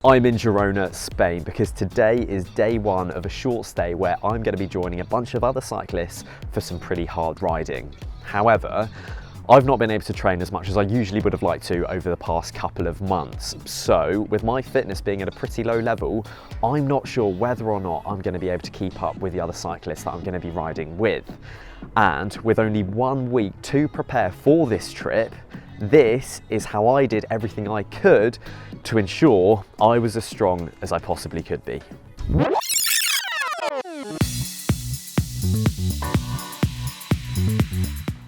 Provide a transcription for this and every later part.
I'm in Girona, Spain, because today is day one of a short stay where I'm going to be joining a bunch of other cyclists for some pretty hard riding. However, I've not been able to train as much as I usually would have liked to over the past couple of months. So with my fitness being at a pretty low level, I'm not sure whether or not I'm going to be able to keep up with the other cyclists that I'm going to be riding with. And with only 1 week to prepare for this trip, this is how I did everything I could to ensure I was as strong as I possibly could be.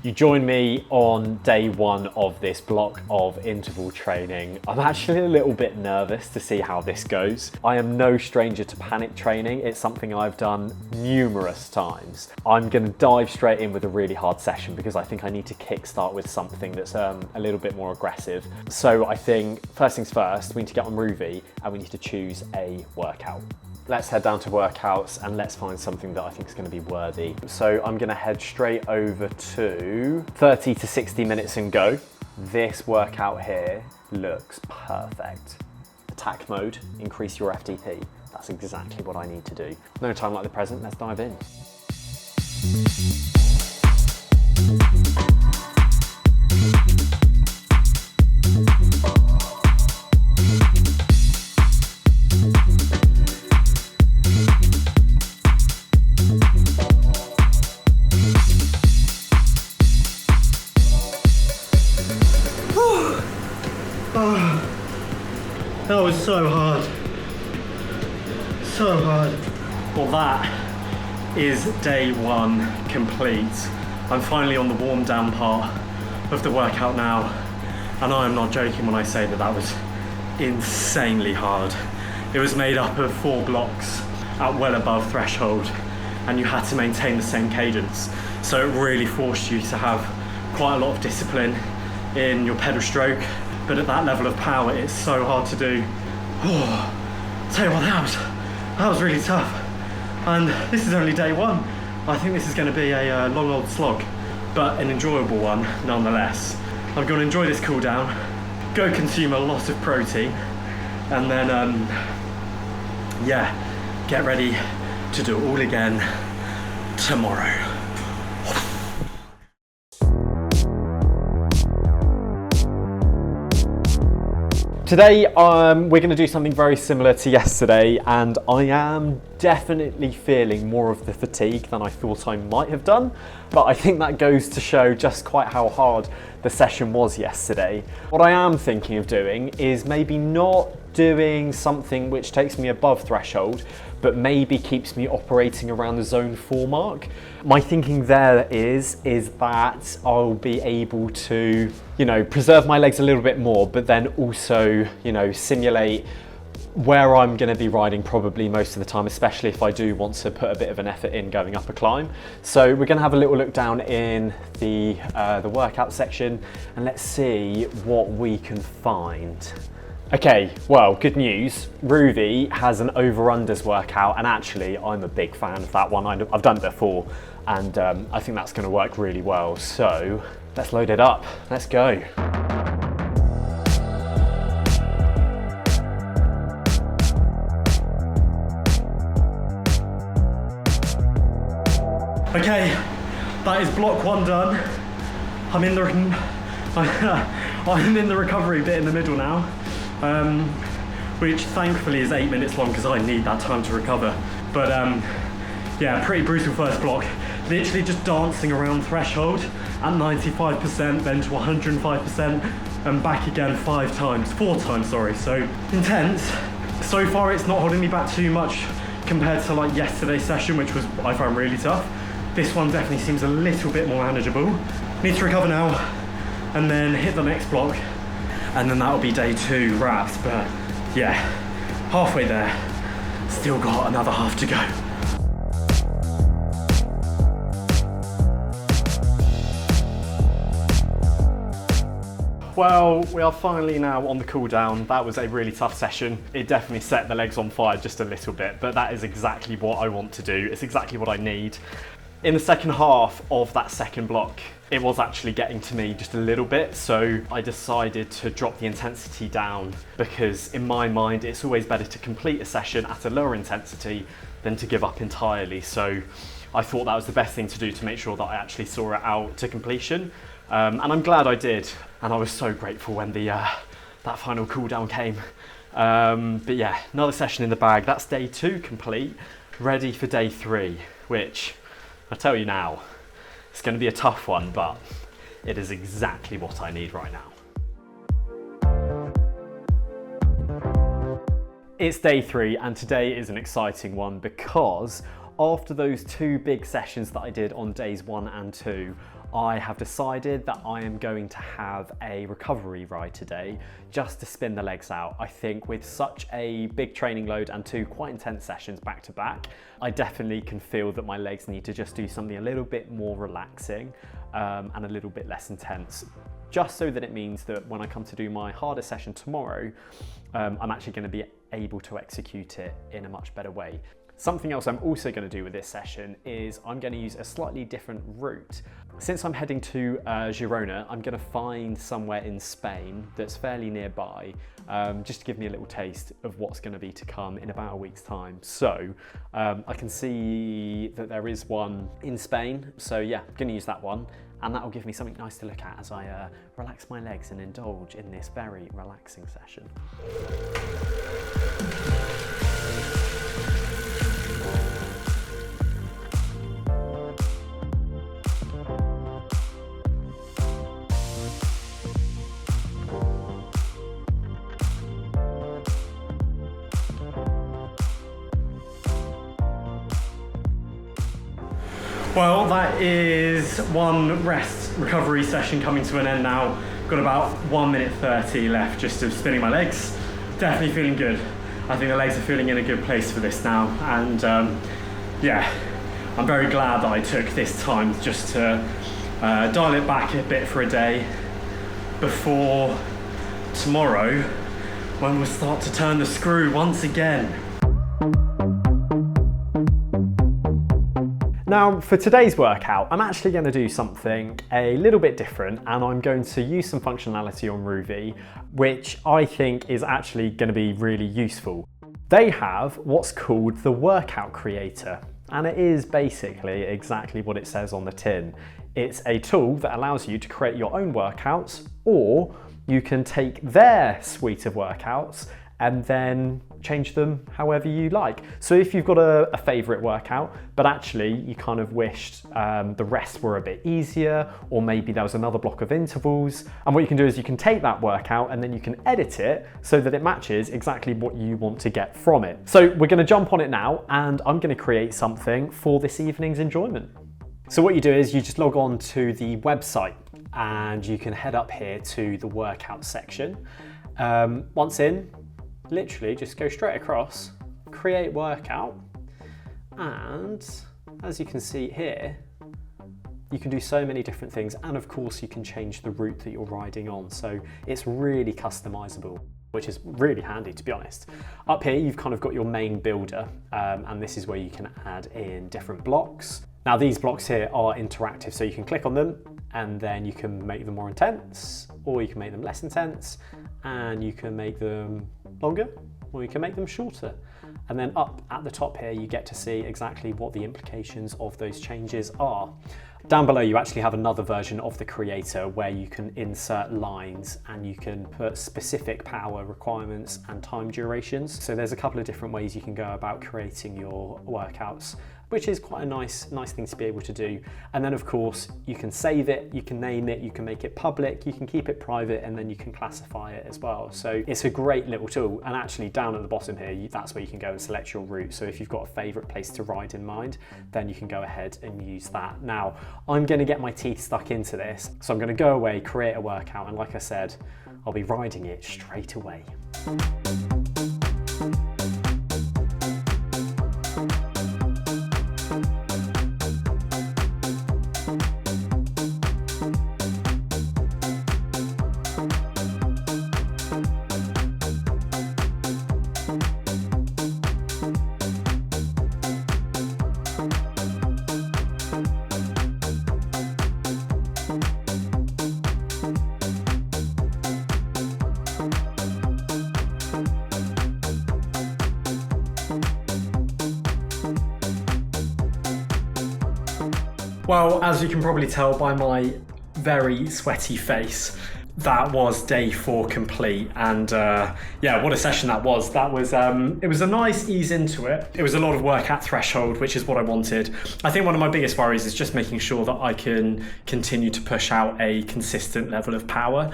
You join me on day one of this block of interval training. I'm actually a little bit nervous to see how this goes. I am no stranger to panic training. It's something I've done numerous times. I'm gonna dive straight in with a really hard session because I think I need to kickstart with something that's a little bit more aggressive. So I think first things first, we need to get on Rouvy and we need to choose a workout. Let's head down to workouts and let's find something that I think is going to be worthy. So I'm going to head straight over to 30 to 60 minutes and go. This workout here looks perfect. Attack mode, increase your FTP. That's exactly what I need to do. No time like the present, let's dive in. That was so hard. So hard. Well, that is day one complete. I'm finally on the warm down part of the workout now, and I am not joking when I say that that was insanely hard. It was made up of 4 blocks at well above threshold, and you had to maintain the same cadence. So it really forced you to have quite a lot of discipline in your pedal stroke. But at that level of power, it's so hard to do. Oh, tell you what, that was really tough. And this is only day one. I think this is going to be a long old slog, but an enjoyable one nonetheless. I'm going to enjoy this cool down, go consume a lot of protein, and then, yeah, get ready to do it all again tomorrow. Today, we're going to do something very similar to yesterday, and I am definitely feeling more of the fatigue than I thought I might have done, but I think that goes to show just quite how hard the session was yesterday. What I am thinking of doing is maybe not doing something which takes me above threshold, but maybe keeps me operating around the zone 4 mark. My thinking there is that I'll be able to, preserve my legs a little bit more, but then also, simulate where I'm going to be riding probably most of the time, especially if I do want to put a bit of an effort in going up a climb. So we're going to have a little look down in the workout section and let's see what we can find. Okay, well, good news. Rouvy has an over-unders workout, and actually I'm a big fan of that one. I've done it before, and I think that's going to work really well. So let's load it up. Let's go. Okay, that is block 1 done. I'm in the recovery bit in the middle now. Which thankfully is 8 minutes long because I need that time to recover. But yeah, pretty brutal first block. Literally just dancing around threshold at 95%, then to 105%, and back again 4 times, sorry. So intense. So far it's not holding me back too much compared to like yesterday's session, which was, I found, really tough. This one definitely seems a little bit more manageable. Need to recover now and then hit the next block. And then that'll be day 2 wraps, but yeah, halfway there. Still got another half to go. Well, we are finally now on the cool down. That was a really tough session. It definitely set the legs on fire just a little bit, but that is exactly what I want to do. It's exactly what I need. In the second half of that second block, it was actually getting to me just a little bit, so I decided to drop the intensity down because in my mind it's always better to complete a session at a lower intensity than to give up entirely. So I thought that was the best thing to do to make sure that I actually saw it out to completion, and I'm glad I did, and I was so grateful when that final cool down came. But yeah, another session in the bag. That's day 2 complete, ready for day 3, which I tell you now, it's going to be a tough one, but it is exactly what I need right now. It's day 3, and today is an exciting one because after those 2 big sessions that I did on days 1 and 2, I have decided that I am going to have a recovery ride today just to spin the legs out. I think with such a big training load and 2 quite intense sessions back to back, I definitely can feel that my legs need to just do something a little bit more relaxing and a little bit less intense, just so that it means that when I come to do my harder session tomorrow, I'm actually going to be able to execute it in a much better way. Something else I'm also going to do with this session is I'm going to use a slightly different route. Since I'm heading to Girona, I'm going to find somewhere in Spain that's fairly nearby, just to give me a little taste of what's going to be to come in about a week's time. So I can see that there is one in Spain, so yeah, I'm going to use that one, and that will give me something nice to look at as I relax my legs and indulge in this very relaxing session. Well, that is one rest recovery session coming to an end now. Got about 1 minute 30 left just of spinning my legs. Definitely feeling good. I think the legs are feeling in a good place for this now. And yeah, I'm very glad that I took this time just to dial it back a bit for a day before tomorrow, when we'll start to turn the screw once again. Now for today's workout, I'm actually going to do something a little bit different, and I'm going to use some functionality on Rouvy, which I think is actually going to be really useful. They have what's called the workout creator, and it is basically exactly what it says on the tin. It's a tool that allows you to create your own workouts, or you can take their suite of workouts and then change them however you like. So if you've got a favorite workout, but actually you kind of wished the rest were a bit easier, or maybe there was another block of intervals, and what you can do is you can take that workout and then you can edit it so that it matches exactly what you want to get from it. So we're gonna jump on it now, and I'm gonna create something for this evening's enjoyment. So what you do is you just log on to the website, and you can head up here to the workout section. Once in, literally just go straight across, create workout, and as you can see here, you can do so many different things, and of course you can change the route that you're riding on, so it's really customizable, which is really handy, to be honest. Up here you've kind of got your main builder, and this is where you can add in different blocks. Now these blocks here are interactive, so you can click on them and then you can make them more intense, or you can make them less intense, and you can make them longer, or you can make them shorter. And then up at the top here, you get to see exactly what the implications of those changes are. Down below, you actually have another version of the creator where you can insert lines and you can put specific power requirements and time durations. So there's a couple of different ways you can go about creating your workouts, which is quite a nice thing to be able to do. And then of course, you can save it, you can name it, you can make it public, you can keep it private, and then you can classify it as well. So it's a great little tool. And actually down at the bottom here, that's where you can go and select your route. So if you've got a favorite place to ride in mind, then you can go ahead and use that. Now, I'm gonna get my teeth stuck into this. So I'm gonna go away, create a workout, and like I said, I'll be riding it straight away. Well, as you can probably tell by my very sweaty face, that was day 4 complete, and yeah, what a session that was. That was it was a nice ease into it. It was a lot of work at threshold, which is what I wanted. I think one of my biggest worries is just making sure that I can continue to push out a consistent level of power.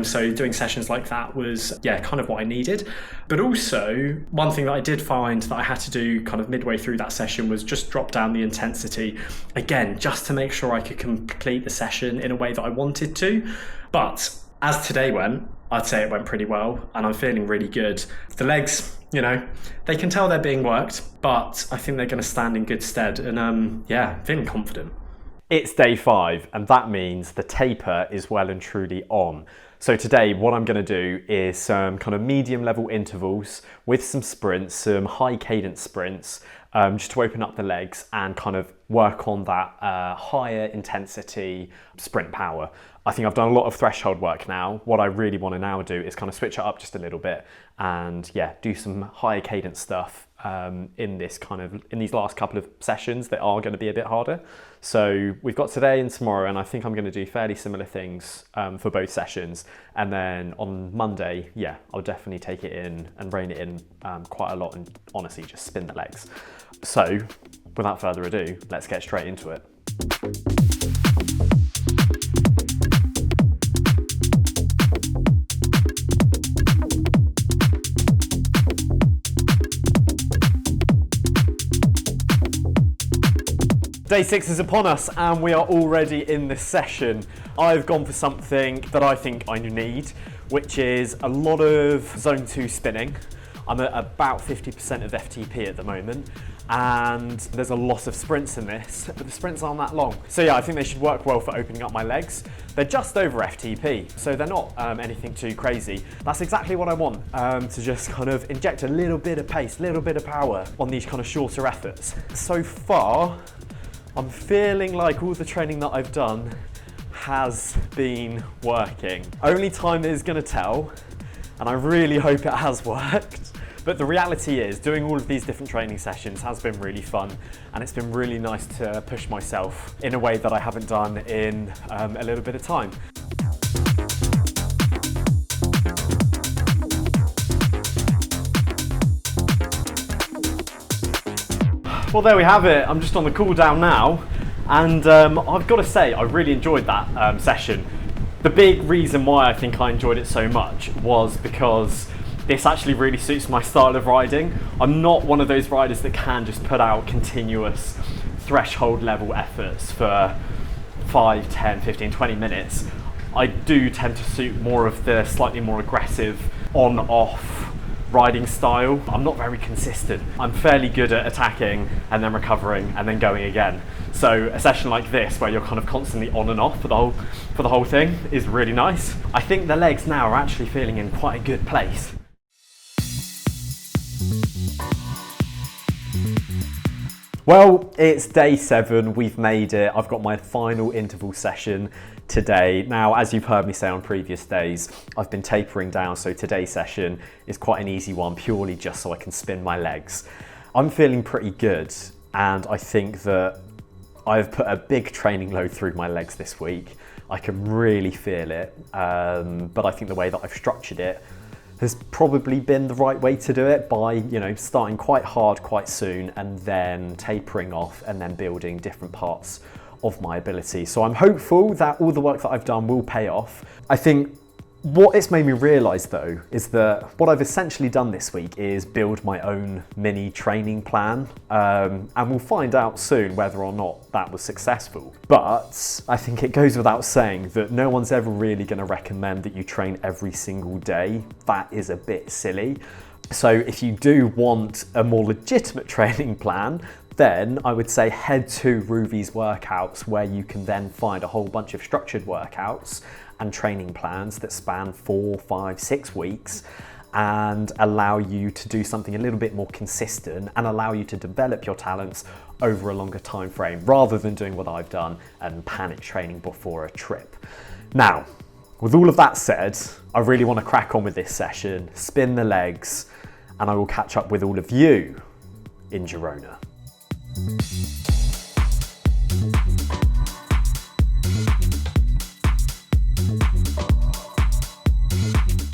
So doing sessions like that was, yeah, kind of what I needed. But also, one thing that I did find that I had to do kind of midway through that session was just drop down the intensity, again, just to make sure I could complete the session in a way that I wanted to. But as today went, I'd say it went pretty well, and I'm feeling really good. The legs, you know, they can tell they're being worked, but I think they're going to stand in good stead, and yeah, feeling confident. It's day 5, and that means the taper is well and truly on. So today, what I'm going to do is some kind of medium level intervals with some sprints, some high cadence sprints, just to open up the legs and kind of work on that higher intensity sprint power. I think I've done a lot of threshold work now. What I really want to now do is kind of switch it up just a little bit and yeah, do some higher cadence stuff in these last couple of sessions that are going to be a bit harder. So we've got today and tomorrow, and I think I'm going to do fairly similar things for both sessions. And then on Monday, yeah, I'll definitely take it in and rein it in quite a lot and honestly just spin the legs. So without further ado, let's get straight into it. Day 6 is upon us and we are already in this session. I've gone for something that I think I need, which is a lot of zone 2 spinning. I'm at about 50% of FTP at the moment, and there's a lot of sprints in this, but the sprints aren't that long. So yeah, I think they should work well for opening up my legs. They're just over FTP, so they're not anything too crazy. That's exactly what I want, to just kind of inject a little bit of pace, a little bit of power on these kind of shorter efforts. So far, I'm feeling like all the training that I've done has been working. Only time is going to tell, and I really hope it has worked. But the reality is, doing all of these different training sessions has been really fun, and it's been really nice to push myself in a way that I haven't done in a little bit of time. Well, there we have it. I'm just on the cool down now, and I've got to say I really enjoyed that session. The big reason why I think I enjoyed it so much was because this actually really suits my style of riding. I'm not one of those riders that can just put out continuous threshold level efforts for 5, 10, 15, 20 minutes. I do tend to suit more of the slightly more aggressive on-off riding style. I'm not very consistent. I'm fairly good at attacking and then recovering and then going again. So a session like this, where you're kind of constantly on and off for the whole thing, is really nice. I think the legs now are actually feeling in quite a good place. Well, it's day 7, we've made it. I've got my final interval session today. Now, as you've heard me say on previous days, I've been tapering down, so today's session is quite an easy one, purely just so I can spin my legs. I'm feeling pretty good, and I think that I've put a big training load through my legs this week. I can really feel it, but I think the way that I've structured it has probably been the right way to do it, by, you know, starting quite hard quite soon and then tapering off and then building different parts of my ability. So I'm hopeful that all the work that I've done will pay off. I think what it's made me realise though is that what I've essentially done this week is build my own mini training plan, and we'll find out soon whether or not that was successful. But I think it goes without saying that no one's ever really going to recommend that you train every single day. That is a bit silly. So if you do want a more legitimate training plan, then I would say head to Rouvy's workouts, where you can then find a whole bunch of structured workouts and training plans that span 4, 5, 6 weeks and allow you to do something a little bit more consistent and allow you to develop your talents over a longer time frame, rather than doing what I've done and panic training before a trip. Now, with all of that said, I really want to crack on with this session, spin the legs, and I will catch up with all of you in Girona.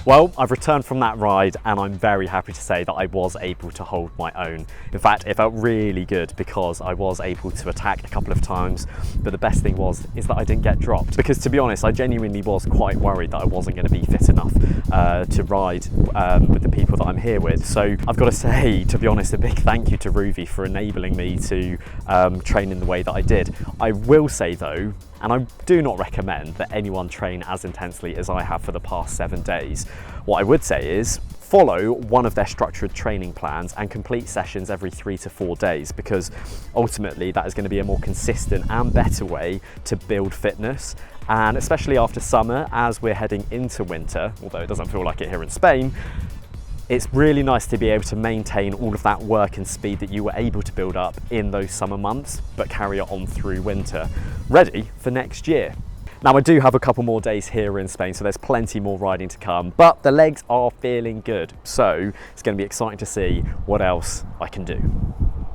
Well, I've returned from that ride and I'm very happy to say that I was able to hold my own. In fact, it felt really good because I was able to attack a couple of times, but the best thing is that I didn't get dropped, because to be honest, I genuinely was quite worried that I wasn't going to be fit enough to ride with the people that I'm here with. So I've got to say, to be honest, a big thank you to Rouvy for enabling me to train in the way that I did. I will say though, and I do not recommend that anyone train as intensely as I have for the past 7 days. What I would say is follow one of their structured training plans and complete sessions every 3 to 4 days, because ultimately that is going to be a more consistent and better way to build fitness. And especially after summer, as we're heading into winter, although it doesn't feel like it here in Spain, it's really nice to be able to maintain all of that work and speed that you were able to build up in those summer months, but carry it on through winter, ready for next year. Now, I do have a couple more days here in Spain, so there's plenty more riding to come, but the legs are feeling good. So it's going to be exciting to see what else I can do.